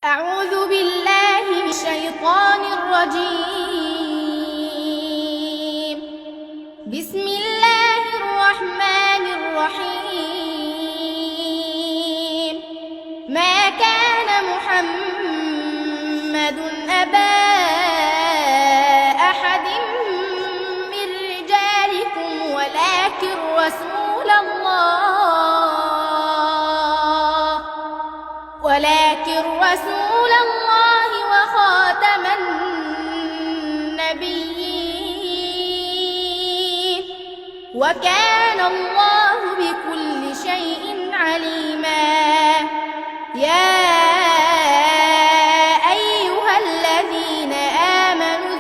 أعوذ بالله من الشيطان الرجيم. بسم الله الرحمن الرحيم. ما كان محمد أبا أحد من رجالكم ولكن رسول الله وخاتم النبيين، وكان الله بكل شيء عليما. يا أيها الذين آمنوا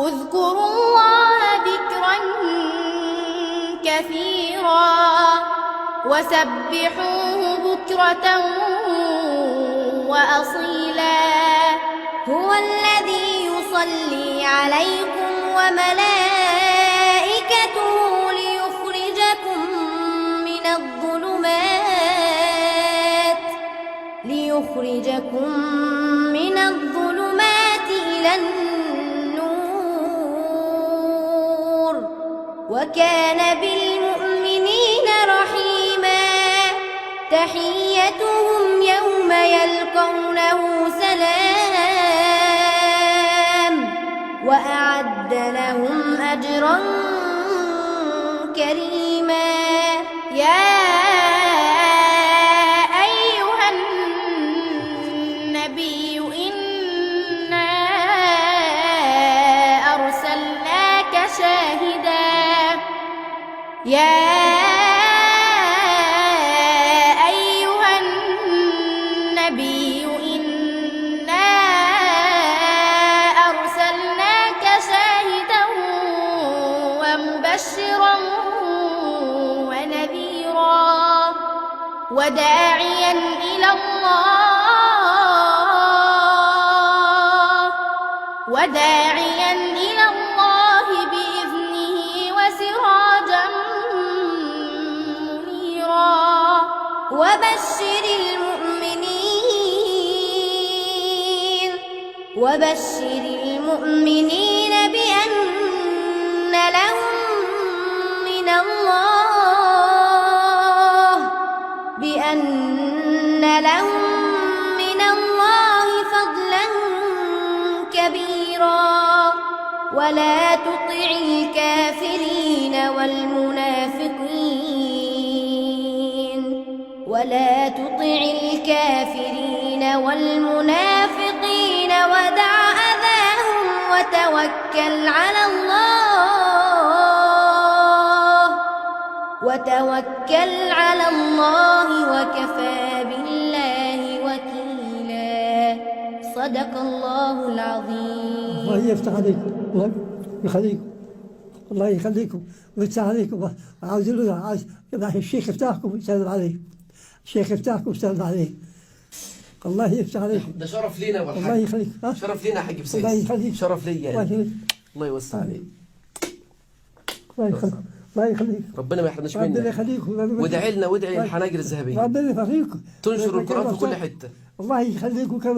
اذكروا الله ذكرا كثيرا وسبحوه بكرة وأصيلا. هو الذي يصلي عليكم وملائكته ليخرجكم من الظلمات إلى النور، وكان بالمؤمنين رحيما. تحيتهم يوم يلقونه سلام، وأعد لهم أجرا كريما. يا أيها النبي إنا أرسلناك شاهدا ومبشرا ونذيرا وداعيا إلى الله بإذنه وسراجا منيرا. وبشر المؤمنين بأن لهم من الله فضلا كبيرا. ولا تطع الكافرين والمنافقين ودع أذاهم وتوكل على الله وكفى بالله وكيلا. صدق الله العظيم. الله يفتح عليكم، الله يخليكم، الله يخليكم ويفتح عليكم. عاوز الشيخ يفتحكم ويسلم عليه، الشيخ يفتحكم ويسلم عليه. الله يفتح عليكم. ده شرف لينا والحاج. الله يخليك. شرف لينا يا حاج بسيس. الله يخليك. شرف ليا يعني. الله يوسع عليك. الله يخليك. ربنا ما يحرمناش منك. ربنا يخليك. وادعي لنا وادعي الحناجر الذهبيه. ربنا يخليك. تنشر القرآن في كل حته. الله يخليك وكرم